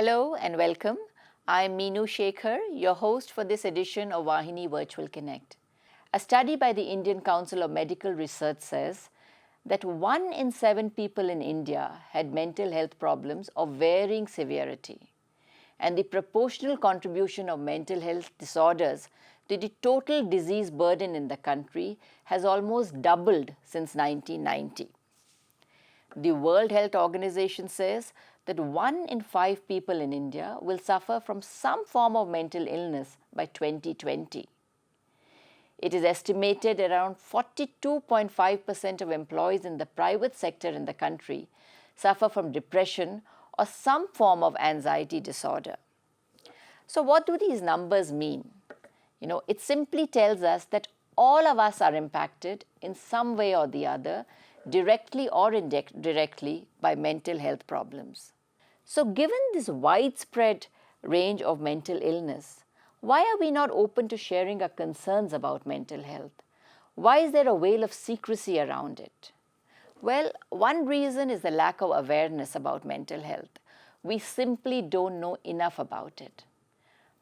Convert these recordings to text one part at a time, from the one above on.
Hello and welcome. I'm Meenu Shekhar, your host for this edition of Vahini Virtual Connect. A study by the Indian Council of Medical Research says that 1 in 7 people in India had mental health problems of varying severity. And the proportional contribution of mental health disorders to the total disease burden in the country has almost doubled since 1990. The World Health Organization says that 1 in 5 people in India will suffer from some form of mental illness by 2020. It is estimated around 42.5% of employees in the private sector in the country suffer from depression or some form of anxiety disorder. So what do these numbers mean? It simply tells us that all of us are impacted in some way or the other, directly or indirectly, by mental health problems. So given this widespread range of mental illness, why are we not open to sharing our concerns about mental health? Why is there a veil of secrecy around it? Well, one reason is the lack of awareness about mental health. We simply don't know enough about it.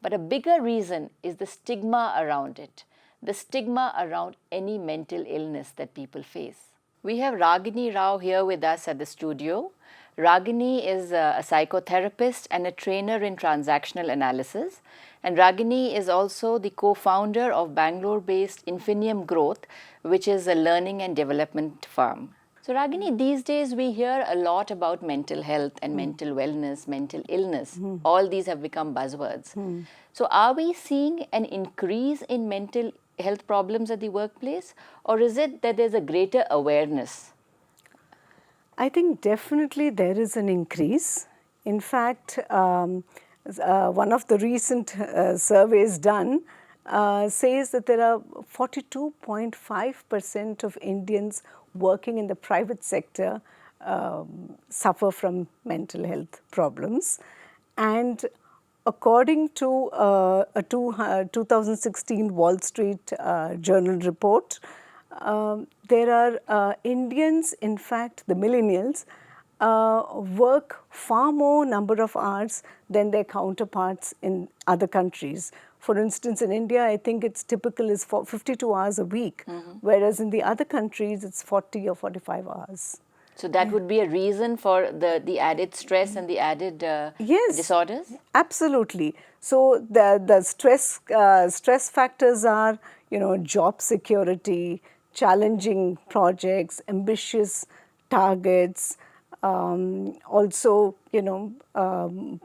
But a bigger reason is the stigma around it, the stigma around any mental illness that people face. We have Ragini Rao here with us at the studio. Ragini is a psychotherapist and a trainer in transactional analysis. And Ragini is also the co-founder of Bangalore-based Infinium Growth, which is a learning and development firm. So Ragini, these days we hear a lot about mental health and mental wellness, mental illness. All these have become buzzwords. So are we seeing an increase in mental health problems at the workplace, or is it that there's a greater awareness? I think definitely there is an increase. In fact, one of the recent surveys done says that there are 42.5% of Indians working in the private sector suffer from mental health problems. And according to a 2016 Wall Street Journal report, there are Indians, in fact, the millennials, work far more number of hours than their counterparts in other countries. For instance, in India, I think it's typical is for 52 hours a week, whereas in the other countries, it's 40 or 45 hours. So that would be a reason for the added stress and the added disorders? Absolutely. So the stress factors are, job security, challenging projects, ambitious targets, also,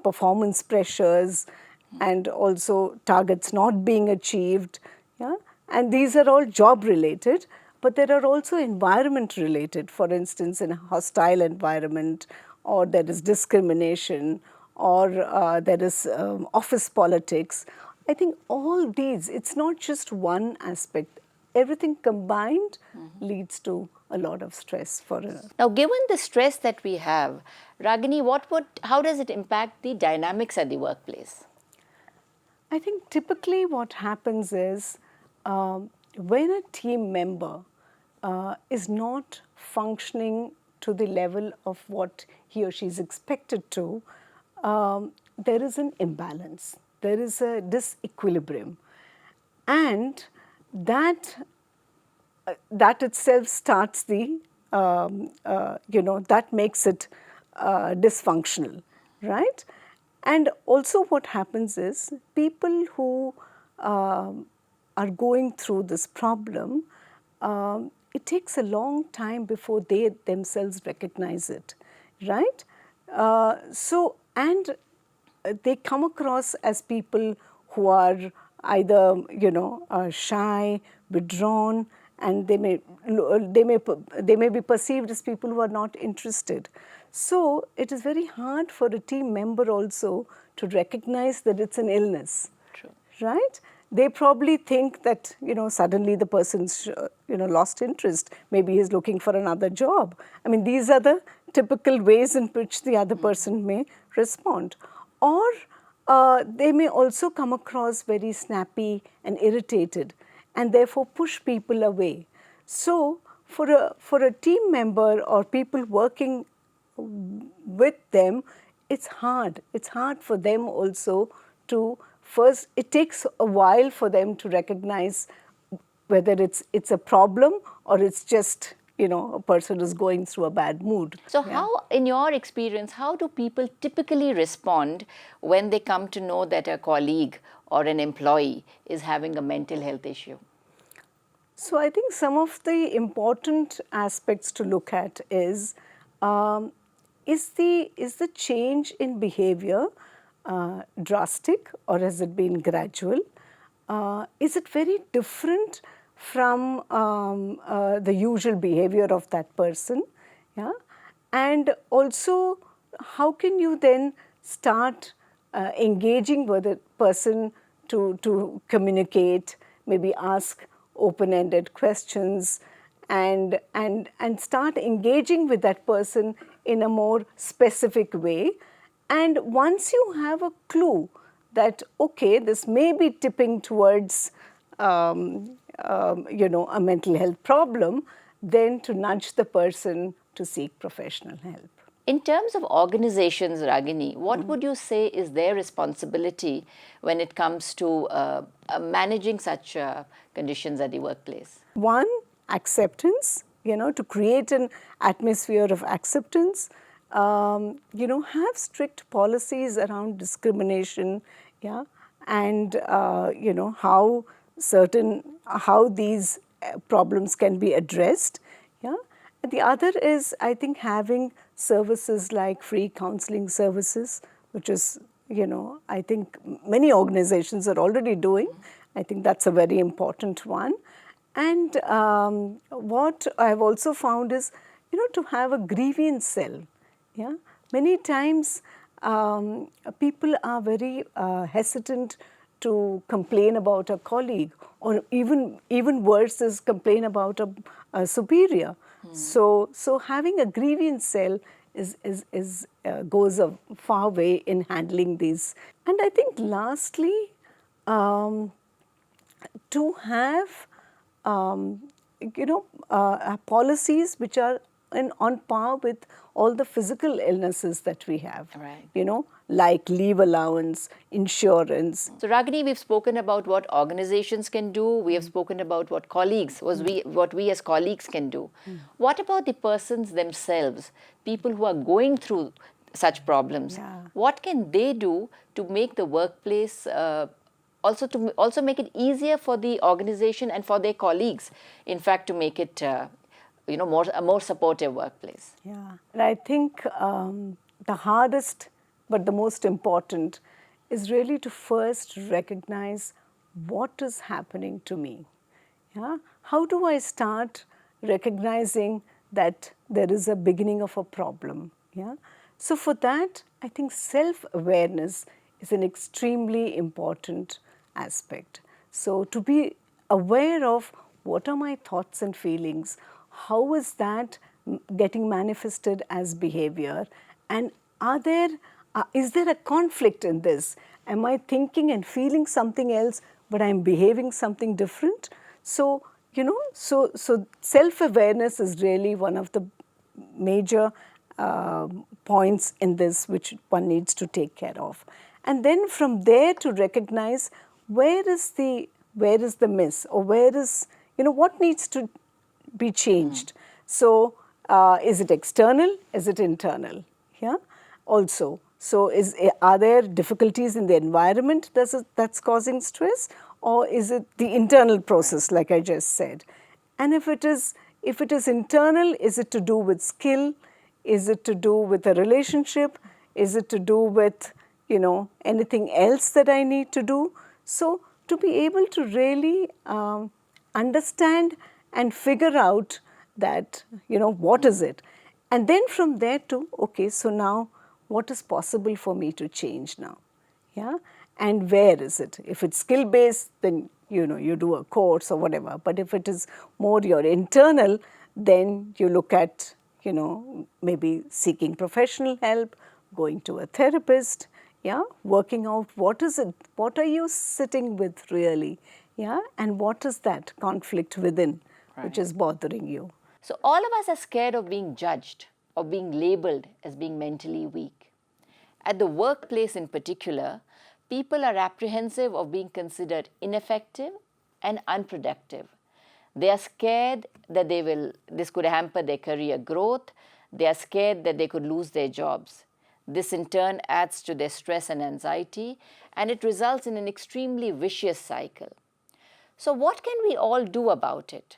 performance pressures, and also targets not being achieved. Yeah? And these are all job related, but there are also environment related. For instance, in a hostile environment, or there is discrimination, or there is office politics. I think all these, it's not just one aspect. Everything combined leads to a lot of stress for us. Now, given the stress that we have, Ragini, how does it impact the dynamics at the workplace? I think typically what happens is when a team member is not functioning to the level of what he or she is expected to, there is an imbalance. There is a disequilibrium. And that itself starts that makes it dysfunctional, right? And also what happens is people who are going through this problem, it takes a long time before they themselves recognize it, right? And they come across as people who are either, shy, withdrawn, and they may be perceived as people who are not interested. So it is very hard for a team member also to recognize that it's an illness. True. Right? They probably think that, suddenly the person's, lost interest. Maybe he's looking for another job. I mean, these are the typical ways in which the other person may respond. Or they may also come across very snappy and irritated, and therefore push people away. So for a team member or people working with them, it's hard. It's hard for them also to first, it takes a while for them to recognize whether it's a problem or it's just, a person is going through a bad mood. So how, in your experience, how do people typically respond when they come to know that a colleague or an employee is having a mental health issue? So I think some of the important aspects to look at is the change in behavior drastic, or has it been gradual? Is it very different from the usual behavior of that person? Yeah, and also how can you then start engaging with the person to communicate, maybe ask open-ended questions, and start engaging with that person in a more specific way. And once you have a clue that, okay, this may be tipping towards a mental health problem, then to nudge the person to seek professional help. In terms of organizations, Ragini, what would you say is their responsibility when it comes to managing such conditions at the workplace? One, acceptance, to create an atmosphere of acceptance. Have strict policies around discrimination, yeah, and how these problems can be addressed, yeah. The other is, I think, having services like free counseling services, which is, I think many organizations are already doing. I think that's a very important one. And what I've also found is, to have a grievance cell. Yeah, many times people are very hesitant to complain about a colleague, or even worse is complain about a superior. So having a grievance cell goes a far way in handling these. And I think lastly, to have policies which are on par with all the physical illnesses that we have, right. Like leave allowance, insurance. So Ragini, we've spoken about what organizations can do. We have spoken about what what we as colleagues can do. What about the persons themselves, people who are going through such problems? Yeah. What can they do to make the workplace also make it easier for the organization and for their colleagues, in fact, to make it a more supportive workplace? Yeah, and I think the hardest but the most important is really to first recognize what is happening to me. Yeah, how do I start recognizing that there is a beginning of a problem? Yeah, so for that, I think self-awareness is an extremely important aspect. So to be aware of what are my thoughts and feelings, how is that getting manifested as behavior, and is there a conflict in this? Am I thinking and feeling something else, but I'm behaving something different? So, so self-awareness is really one of the major points in this which one needs to take care of. And then from there to recognize where is the miss, or where is, what needs to be changed. So is it external? Is it internal? Yeah. Also, so are there difficulties in the environment that's causing stress, or is it the internal process, like I just said? And if it is internal, is it to do with skill? Is it to do with a relationship? Is it to do with anything else that I need to do? So to be able to really understand and figure out that, what is it? And then from there to, okay, so now what is possible for me to change now? Yeah, and where is it? If it's skill-based, then, you do a course or whatever. But if it is more your internal, then you look at, maybe seeking professional help, going to a therapist, yeah, working out what is it, what are you sitting with really, yeah, and what is that conflict within, which is bothering you. So all of us are scared of being judged or being labeled as being mentally weak. At the workplace in particular, people are apprehensive of being considered ineffective and unproductive. They are scared that this could hamper their career growth. They are scared that they could lose their jobs. This in turn adds to their stress and anxiety, and it results in an extremely vicious cycle. So what can we all do about it?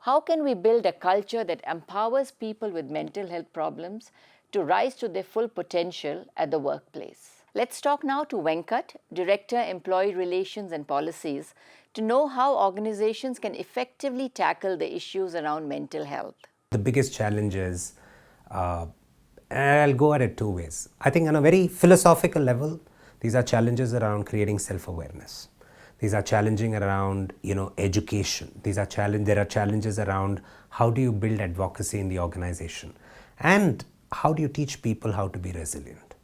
How can we build a culture that empowers people with mental health problems to rise to their full potential at the workplace? Let's talk now to Venkat, Director, Employee Relations and Policies, to know how organizations can effectively tackle the issues around mental health. The biggest challenge is, and I'll go at it two ways. I think on a very philosophical level, these are challenges around creating self-awareness. These are challenging around, education. There are challenges around how do you build advocacy in the organization, and how do you teach people how to be resilient.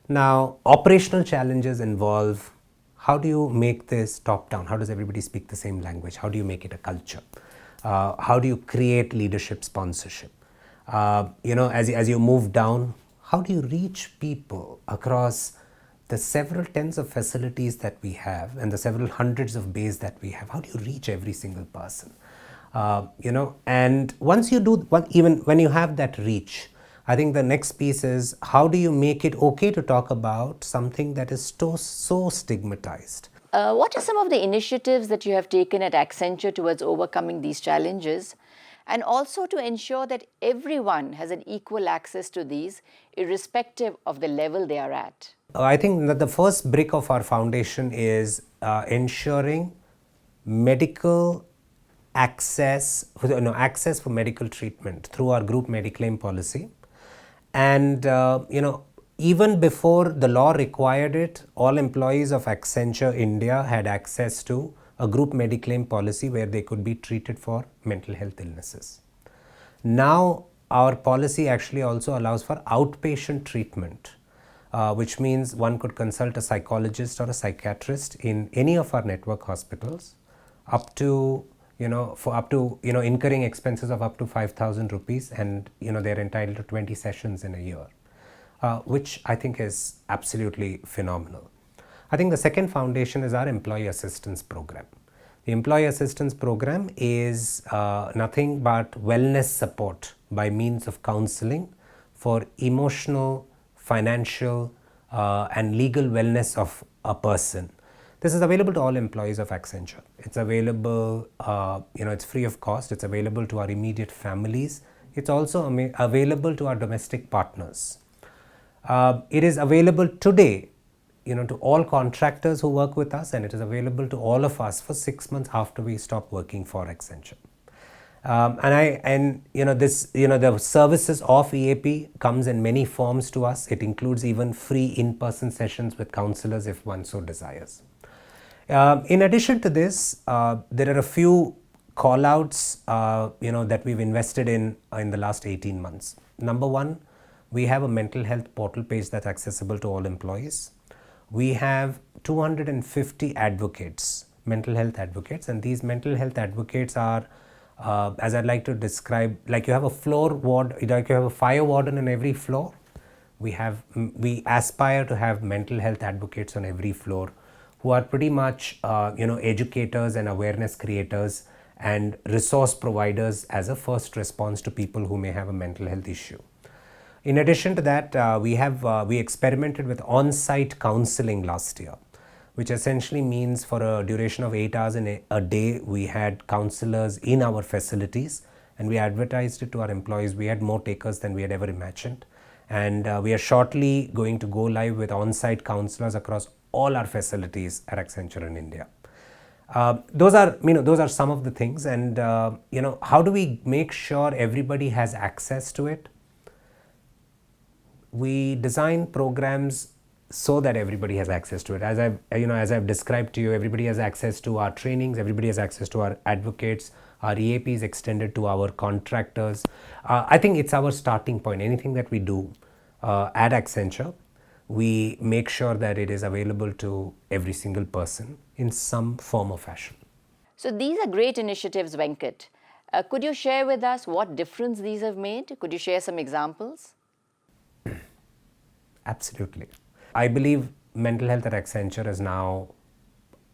Now, operational challenges involve how do you make this top down? How does everybody speak the same language? How do you make it a culture? How do you create leadership sponsorship? As you move down, how do you reach people across the several tens of facilities that we have and the several hundreds of bays that we have? How do you reach every single person? And once you do, even when you have that reach, I think the next piece is how do you make it okay to talk about something that is so stigmatized? What are some of the initiatives that you have taken at Accenture towards overcoming these challenges, and also to ensure that everyone has an equal access to these, irrespective of the level they are at? I think that the first brick of our foundation is ensuring medical access for medical treatment through our group Mediclaim policy. And even before the law required it, all employees of Accenture India had access to a group Mediclaim policy where they could be treated for mental health illnesses. Now our policy actually also allows for outpatient treatment, which means one could consult a psychologist or a psychiatrist in any of our network hospitals up to incurring expenses of up to 5,000 rupees, and they're entitled to 20 sessions in a year, which I think is absolutely phenomenal. I think the second foundation is our employee assistance program. The employee assistance program is nothing but wellness support by means of counseling for emotional, financial and legal wellness of a person. This is available to all employees of Accenture. It's available, it's free of cost. It's available to our immediate families. It's also available to our domestic partners. It is available today, to all contractors who work with us, and it is available to all of us for 6 months after we stop working for Accenture. The services of EAP comes in many forms to us. It includes even free in-person sessions with counselors if one so desires. In addition to this, there are a few call-outs, that we've invested in the last 18 months. Number one, we have a mental health portal page that's accessible to all employees. We have 250 advocates, mental health advocates, and these mental health advocates are, as I'd like to describe, like you have a floor ward, like you have a fire warden on every floor. We aspire to have mental health advocates on every floor, who are pretty much educators and awareness creators and resource providers as a first response to people who may have a mental health issue. In addition to that, we experimented with on-site counseling last year, which essentially means for a duration of 8 hours in a day, we had counselors in our facilities, and we advertised it to our employees. We had more takers than we had ever imagined, and we are shortly going to go live with on-site counselors across all our facilities at Accenture in India. Those are some of the things, and how do we make sure everybody has access to it? We design programs so that everybody has access to it. As I've described to you, everybody has access to our trainings, everybody has access to our advocates, our EAP is extended to our contractors. I think it's our starting point. Anything that we do at Accenture, we make sure that it is available to every single person in some form or fashion. So these are great initiatives, Venkat. Could you share with us what difference these have made? Could you share some examples? Absolutely. I believe mental health at Accenture is now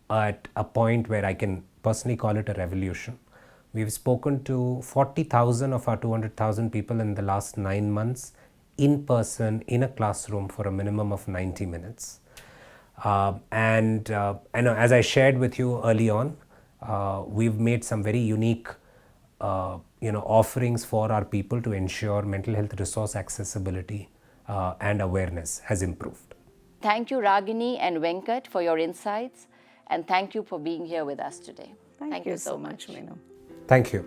at a point where I can personally call it a revolution. We've spoken to 40,000 of our 200,000 people in the last 9 months in person in a classroom for a minimum of 90 minutes. And as I shared with you early on, we've made some very unique offerings for our people to ensure mental health resource accessibility and awareness has improved. Thank you, Ragini and Venkat, for your insights, and thank you for being here with us today. Thank you so much, Meenu. Thank you.